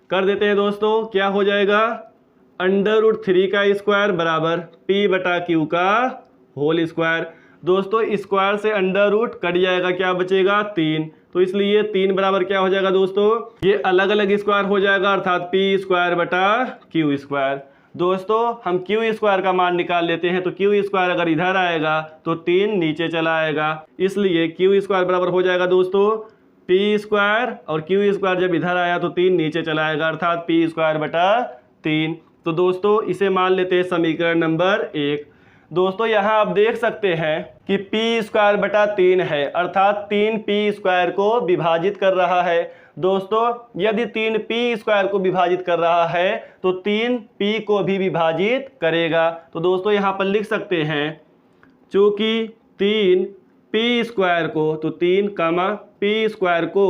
A: कर देते हैं दोस्तों, क्या हो जाएगा, √3 का स्क्वायर बराबर P बटा Q का होल स्क्वायर। दोस्तों स्क्वायर से अंडर रूट कट जाएगा, क्या बचेगा 3। तो इसलिए 3 बराबर क्या हो जाएगा दोस्तों, ये अलग अलग स्क्वायर हो जाएगा, अर्थात P स्क्वायर बटा Q स्क्वायर। दोस्तों हम Q स्क्वायर का मान निकाल लेते हैं, तो Q स्क्वायर अगर इधर आएगा तो 3 नीचे चला आएगा, इसलिए Q स्क्वायर बराबर हो जाएगा दोस्तों पी स्क्वायर और क्यू स्क्वायर जब इधर आया तो 3 नीचे चला आएगा, अर्थात पी स्क्वायर बटा 3। तो दोस्तों इसे मान लेते हैं समीकरण नंबर 1। दोस्तों यहाँ आप देख सकते हैं कि पी स्क्वायर बटा 3 है, अर्थात 3 पी स्क्वायर को विभाजित कर रहा है। दोस्तों यदि 3 पी स्क्वायर को विभाजित कर रहा है तो 3 पी को भी विभाजित करेगा। तो दोस्तों यहाँ पर लिख सकते हैं चूँकि 3 पी स्क्वायर को, तो 3 कामा पी स्क्वायर को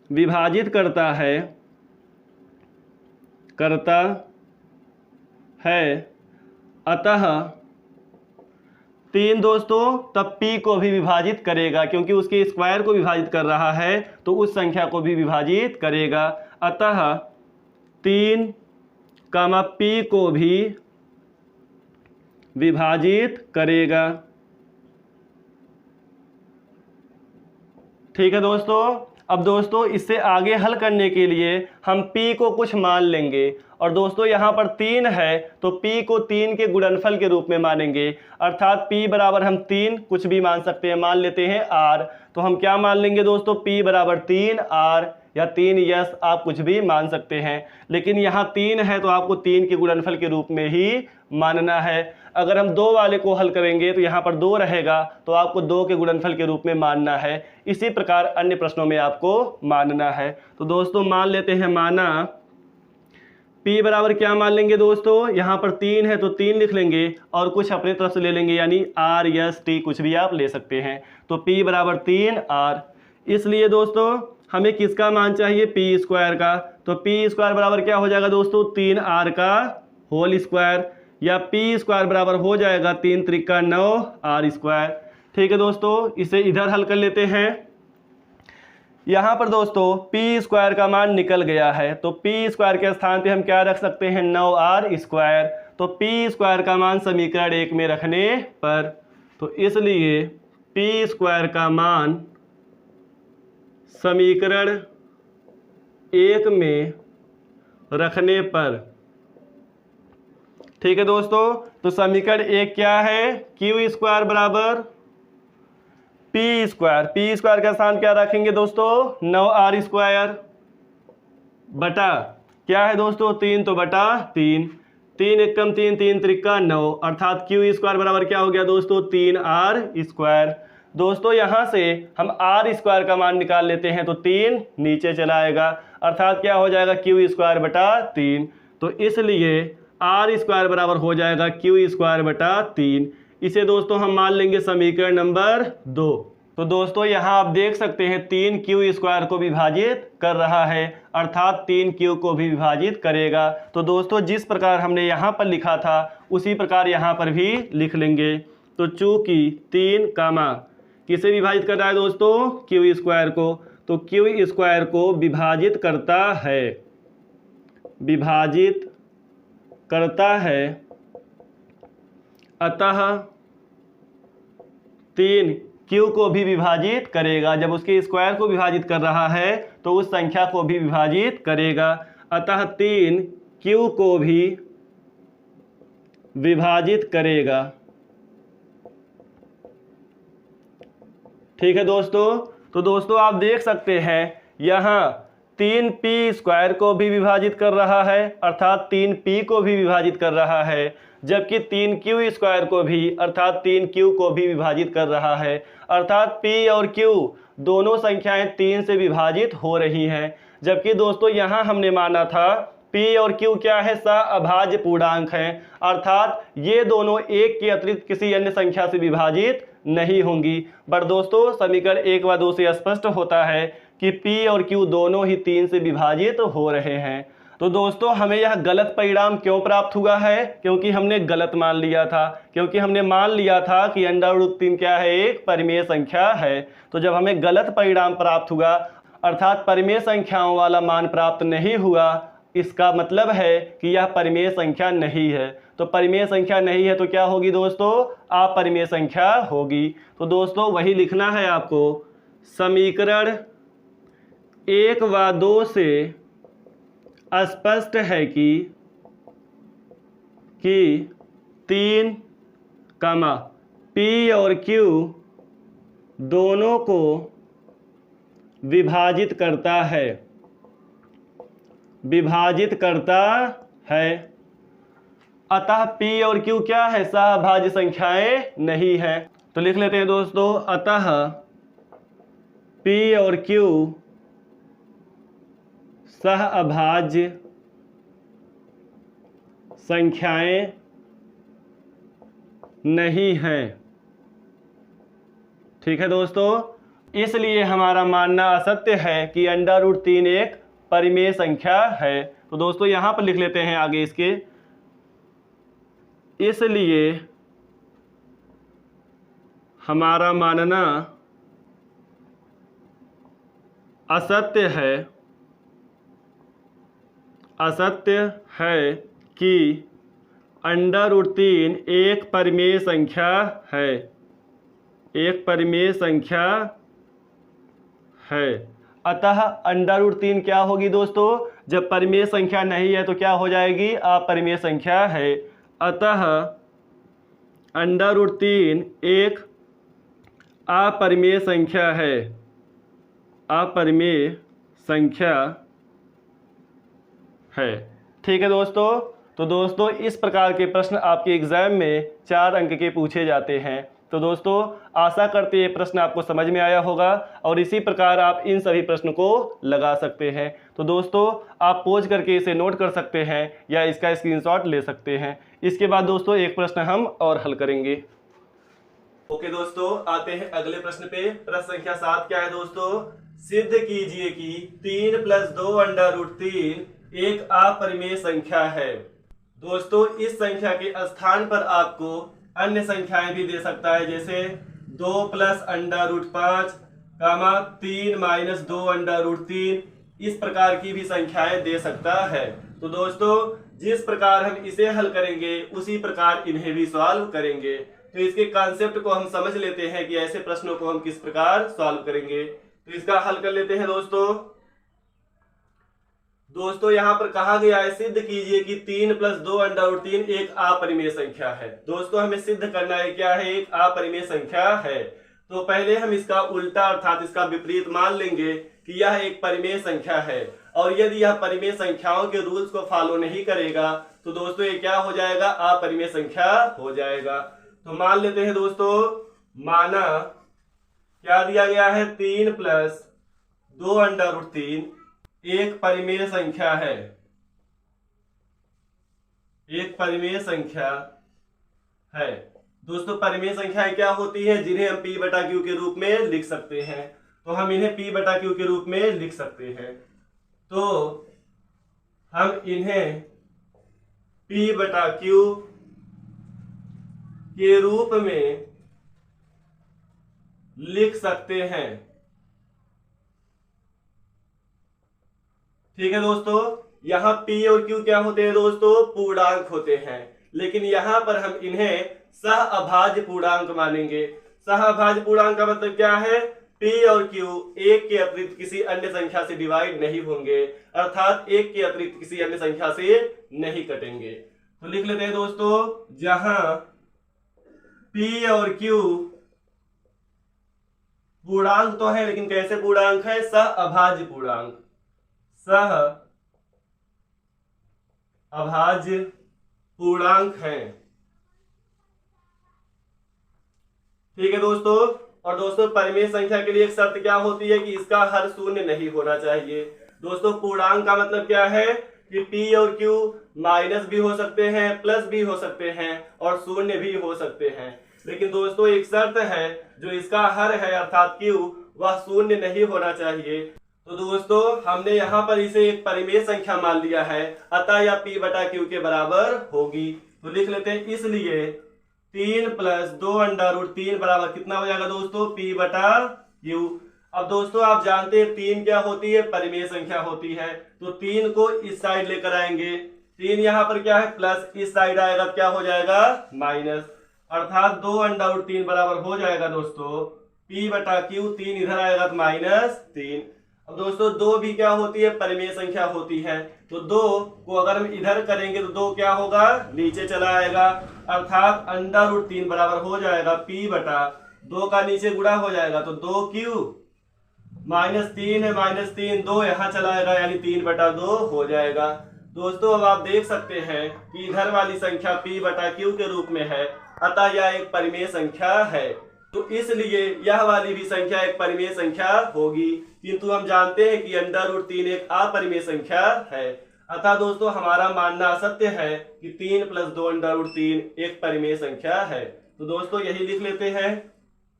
A: विभाजित करता है अतः 3 दोस्तों तब p को भी विभाजित करेगा, क्योंकि उसके स्क्वायर को विभाजित कर रहा है तो उस संख्या को भी विभाजित करेगा। अतः 3 कामा p को भी विभाजित करेगा। ठीक है दोस्तों। अब दोस्तों इससे आगे हल करने के लिए हम p को कुछ मान लेंगे, और दोस्तों यहाँ पर 3 है तो p को 3 के गुणनफल के रूप में मानेंगे, अर्थात p बराबर हम 3 कुछ भी मान सकते हैं, मान लेते हैं r। तो हम क्या मान लेंगे दोस्तों, p बराबर 3r या 3 यस आप कुछ भी मान सकते हैं, लेकिन यहाँ 3 है तो आपको 3 के गुणनफल के रूप में ही मानना है। अगर हम 2 वाले को हल करेंगे तो यहाँ पर 2 रहेगा तो आपको 2 के गुणनफल के रूप में मानना है। इसी प्रकार अन्य प्रश्नों में आपको मानना है। तो दोस्तों मान लेते हैं माना p बराबर क्या मान लेंगे दोस्तों, यहाँ पर 3 है तो 3 लिख लेंगे और कुछ अपनी तरफ से ले लेंगे, यानी r यस t कुछ भी आप ले सकते हैं। तो p बराबर 3r। इसलिए दोस्तों हमें किसका मान चाहिए, p स्क्वायर का। तो p स्क्वायर बराबर क्या हो जाएगा दोस्तों, 3r का होल स्क्वायर, या p स्क्वायर बराबर हो जाएगा 3 त्रिका 9 r स्क्वायर। ठीक है दोस्तों, इसे इधर हल कर लेते हैं। यहाँ पर दोस्तों p स्क्वायर का मान निकल गया है तो p स्क्वायर के स्थान पे हम क्या रख सकते हैं, 9r स्क्वायर। तो p स्क्वायर का मान समीकरण 1 में रखने पर, तो इसलिए p स्क्वायर का मान समीकरण 1 में रखने पर, ठीक है दोस्तों, तो समीकरण 1 क्या है, क्यू स्क्वायर बराबर पी स्क्वायर का स्थान क्या रखेंगे दोस्तों, 9r स्क्वायर बटा क्या है दोस्तों, 3 तो बटा 3, 3 एकम 3, 3 त्रिका 9, अर्थात क्यू स्क्वायर बराबर क्या हो गया दोस्तों, 3r स्क्वायर। दोस्तों यहाँ से हम r स्क्वायर का मान निकाल लेते हैं तो 3 नीचे चला आएगा, अर्थात क्या हो जाएगा, क्यू स्क्वायर बटा 3। तो इसलिए r स्क्वायर बराबर हो जाएगा क्यू स्क्वायर बटा 3। इसे दोस्तों हम मान लेंगे समीकरण नंबर 2। तो दोस्तों यहाँ आप देख सकते हैं 3 क्यू स्क्वायर को विभाजित कर रहा है, अर्थात 3 क्यू को भी विभाजित करेगा। तो दोस्तों जिस प्रकार हमने यहाँ पर लिखा था उसी प्रकार यहाँ पर भी लिख लेंगे। तो चूँकि 3 कामा किसे विभाजित कर रहा है दोस्तों, क्यू स्क्वायर को, तो क्यू स्क्वायर को विभाजित करता है अतः 3 क्यू को भी विभाजित करेगा। जब उसके स्क्वायर को विभाजित कर रहा है तो उस संख्या को भी विभाजित करेगा, अतः 3 क्यू को भी विभाजित करेगा। ठीक है दोस्तों। तो दोस्तों आप देख सकते हैं यहाँ 3 पी स्क्वायर को भी विभाजित कर रहा है, अर्थात 3 पी को भी विभाजित कर रहा है, जबकि 3 क्यू स्क्वायर को भी अर्थात 3 क्यू को भी विभाजित कर रहा है, अर्थात पी और क्यू दोनों संख्याएं 3 से विभाजित हो रही हैं। जबकि दोस्तों यहाँ हमने माना था पी और क्यू क्या है, सअभाज्य पूर्णांक हैं, अर्थात ये दोनों एक के अतिरिक्त किसी अन्य संख्या से विभाजित नहीं होंगी। बट दोस्तों समीकरण 1 व 2 से स्पष्ट होता है कि P और Q दोनों ही 3 से विभाजित हो रहे हैं। तो दोस्तों हमें यह गलत परिणाम क्यों प्राप्त हुआ है, क्योंकि हमने गलत मान लिया था, क्योंकि हमने मान लिया था कि √3 क्या है, एक परिमेय संख्या है। तो जब हमें गलत परिणाम प्राप्त हुआ अर्थात परिमेय संख्याओं वाला मान प्राप्त नहीं हुआ, इसका मतलब है कि यह परिमेय संख्या नहीं है। तो परिमेय संख्या नहीं है तो क्या होगी दोस्तों, अपरिमेय संख्या होगी। तो दोस्तों वही लिखना है आपको, समीकरण 1 व 2 से स्पष्ट है कि 3 P और Q दोनों को विभाजित करता है, विभाजित करता है। अतः P और Q क्या है? सहअभाज्य संख्याएं नहीं है। तो लिख लेते हैं दोस्तों, अतः P और Q सहअभाज्य संख्याएं नहीं हैं। ठीक है दोस्तों, इसलिए हमारा मानना असत्य है कि √3 एक परिमेय संख्या है। तो दोस्तों यहां पर लिख लेते हैं आगे इसके, इसलिए हमारा मानना असत्य है, असत्य है कि √3 एक परिमेय संख्या है, एक परिमेय संख्या है। अतः √3 क्या होगी दोस्तों? जब परिमेय संख्या नहीं है तो क्या हो जाएगी? अपरिमेय संख्या है। अतः √3 एक अपरिमेय संख्या है, अपरिमेय संख्या है। ठीक है दोस्तों, तो दोस्तों इस प्रकार के प्रश्न आपके एग्जाम में 4 अंक के पूछे जाते हैं। तो दोस्तों आशा करते हैं ये प्रश्न आपको समझ में आया होगा और इसी प्रकार आप इन सभी प्रश्न को लगा सकते हैं। तो दोस्तों आप पोज करके इसे नोट कर सकते हैं या इसका स्क्रीनशॉट ले सकते हैं। इसके बाद दोस्तों एक प्रश्न हम और हल करेंगे। ओके दोस्तों, आते हैं अगले प्रश्न पे। प्रश्न संख्या 7 क्या है दोस्तों? सिद्ध कीजिए कि 3 + 2 √3 एक अपरिमेय संख्या है। दोस्तों इस संख्या के स्थान पर आपको अन्य संख्याएं भी दे सकता है, जैसे 2 + √5, 3 - 2 √3, इस प्रकार की भी संख्याएं दे सकता है। तो दोस्तों जिस प्रकार हम इसे हल करेंगे उसी प्रकार इन्हें भी सॉल्व करेंगे। तो इसके कॉन्सेप्ट को हम समझ लेते हैं कि ऐसे प्रश्नों को हम किस प्रकार सॉल्व करेंगे। तो इसका हल कर लेते हैं दोस्तों यहाँ पर कहा गया है सिद्ध कीजिए कि 3 + 2 √3 एक अपरिमेय संख्या है। दोस्तों हमें सिद्ध करना है क्या है? एक अपरिमेय संख्या है। तो पहले हम इसका उल्टा अर्थात इसका विपरीत मान लेंगे कि यह एक परिमेय संख्या है। और यदि यह परिमेय संख्याओं के रूल्स को फॉलो नहीं करेगा तो दोस्तों ये क्या हो जाएगा? अपरिमेय संख्या हो जाएगा। तो मान लेते हैं दोस्तों, माना क्या दिया गया है? 3 + 2 √3 एक परिमेय संख्या है, एक परिमेय संख्या है। दोस्तों परिमेय संख्याएं क्या होती हैं? जिन्हें हम P/Q के रूप में लिख सकते हैं। तो हम इन्हें P/Q के रूप में लिख सकते हैं। तो हम इन्हें P/Q के रूप में लिख सकते हैं। ठीक है दोस्तों, यहाँ P और Q क्या होते हैं दोस्तों? पूर्णांक होते हैं। लेकिन यहाँ पर हम इन्हें सहअभाज्य पूर्णांक मानेंगे। सहअभाज्य पूर्णांक का मतलब क्या है? P और Q एक के अतिरिक्त किसी अन्य संख्या से डिवाइड नहीं होंगे, अर्थात एक के अतिरिक्त किसी अन्य संख्या से नहीं कटेंगे। तो लिख लेते हैं दोस्तों, जहां P और Q पूर्णांक तो है लेकिन कैसे पूर्णांक है? सहअभाज्य पूर्णांक, सहअभाज्य पूर्णांक है। ठीक है दोस्तों, और दोस्तों परिमेय संख्या के लिए एक शर्त क्या होती है कि इसका हर शून्य नहीं होना चाहिए। दोस्तों पूर्णांक का मतलब क्या है कि P और Q माइनस भी हो सकते हैं, प्लस भी हो सकते हैं और शून्य भी हो सकते हैं। लेकिन दोस्तों एक शर्त है, जो इसका हर है अर्थात Q, वह शून्य नहीं होना चाहिए। तो दोस्तों हमने यहाँ पर इसे एक परिमेय संख्या मान लिया है, अतः यह P/Q के बराबर होगी। तो लिख लेते हैं, इसलिए 3 + 2 √3 बराबर कितना हो जाएगा दोस्तों? P/Q। अब दोस्तों आप जानते हैं 3 क्या होती है? परिमेय संख्या होती है। तो 3 को इस साइड लेकर आएंगे, 3 यहाँ पर क्या है? प्लस, इस साइड आएगा क्या हो जाएगा? माइनस, अर्थात 2 √3 बराबर हो जाएगा दोस्तों P/Q। 3 इधर आएगा तो -3। अब दोस्तों 2 भी क्या होती है? परिमेय संख्या होती है। तो 2 को अगर हम इधर करेंगे तो 2 क्या होगा? नीचे चला आएगा, अर्थात √3 बराबर हो जाएगा P/2 का नीचे गुणा हो जाएगा तो 2Q। -3 है, -3 2 यहाँ चला आएगा यानी 3/2 हो जाएगा। दोस्तों अब आप देख सकते हैं कि इधर वाली संख्या p/q के रूप में है, अतः यह एक परिमेय संख्या है, तो इसलिए यह वाली भी संख्या एक परिमेय संख्या होगी। किंतु हम जानते हैं कि √3 एक अपरिमेय संख्या है, अतः दोस्तों हमारा मानना असत्य है कि 3 + 2 √3 एक परिमेय संख्या है। तो दोस्तों यही लिख लेते हैं,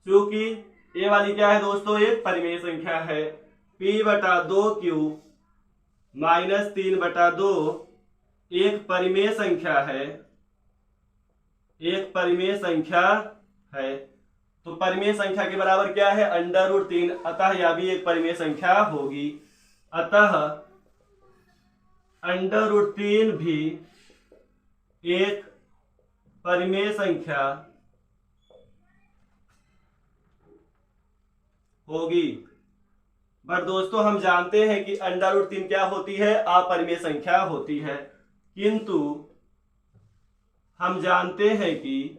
A: क्योंकि ये वाली क्या है दोस्तों, एक परिमेय संख्या है। p/2q -3/2 एक परिमेय संख्या है, एक परिमेय संख्या है। तो परिमेय संख्या के बराबर क्या है, √3, अतः यह भी एक परिमेय संख्या होगी। अतः √3 भी एक परिमेय संख्या होगी। बट दोस्तों हम जानते हैं कि √3 क्या होती है, अपरिमेय संख्या होती है। किंतु हम जानते हैं कि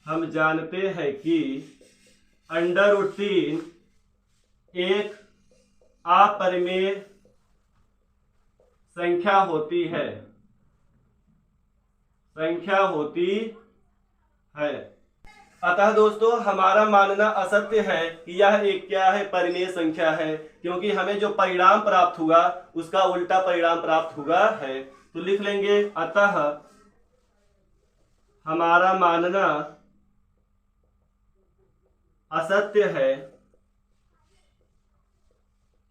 A: √3 एक अपरिमेय संख्या होती है, अतः दोस्तों हमारा मानना असत्य है कि यह एक क्या है, परिमेय संख्या है, क्योंकि हमें जो परिणाम प्राप्त हुआ उसका उल्टा परिणाम प्राप्त हुआ है। तो लिख लेंगे, अतः हमारा मानना असत्य है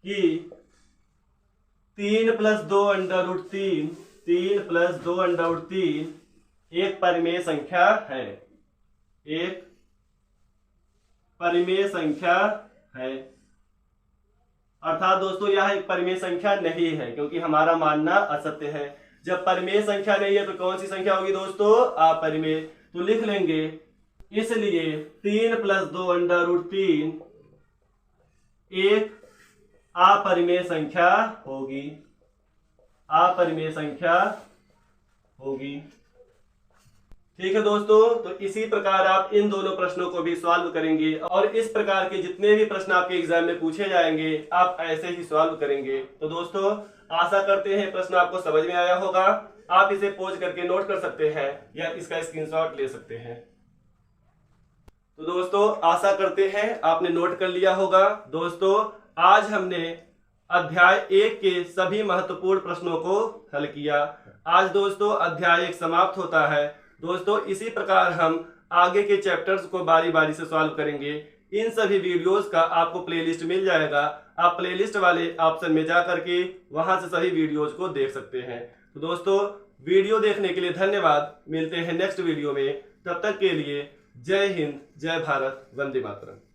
A: कि 3 + 2 √3 एक परिमेय संख्या है, एक परिमेय संख्या है। अर्थात दोस्तों यह एक परिमेय संख्या नहीं है, क्योंकि हमारा मानना असत्य है। जब परिमेय संख्या नहीं है तो कौन सी संख्या होगी दोस्तों, अपरिमेय। तो लिख लेंगे, इसलिए 3 + 2 √3 एक अपरिमेय संख्या होगी, अपरिमेय संख्या होगी। ठीक है दोस्तों, तो इसी प्रकार आप इन दोनों प्रश्नों को भी सॉल्व करेंगे और इस प्रकार के जितने भी प्रश्न आपके एग्जाम में पूछे जाएंगे आप ऐसे ही सॉल्व करेंगे। तो दोस्तों आशा करते हैं प्रश्न आपको समझ में आया होगा। आप इसे पोज करके नोट कर सकते हैं या इसका स्क्रीनशॉट ले सकते हैं। तो दोस्तों आशा करते हैं आपने नोट कर लिया होगा। दोस्तों आज हमने अध्याय 1 के सभी महत्वपूर्ण प्रश्नों को हल किया। आज दोस्तों अध्याय 1 समाप्त होता है। दोस्तों इसी प्रकार हम आगे के चैप्टर्स को बारी बारी से सॉल्व करेंगे। इन सभी वीडियोस का आपको प्लेलिस्ट मिल जाएगा, आप प्लेलिस्ट वाले ऑप्शन में जा करके वहां से सभी वीडियोस को देख सकते हैं। तो दोस्तों वीडियो देखने के लिए धन्यवाद। मिलते हैं नेक्स्ट वीडियो में, तब तक के लिए जय हिंद, जय भारत, वंदे मातरम।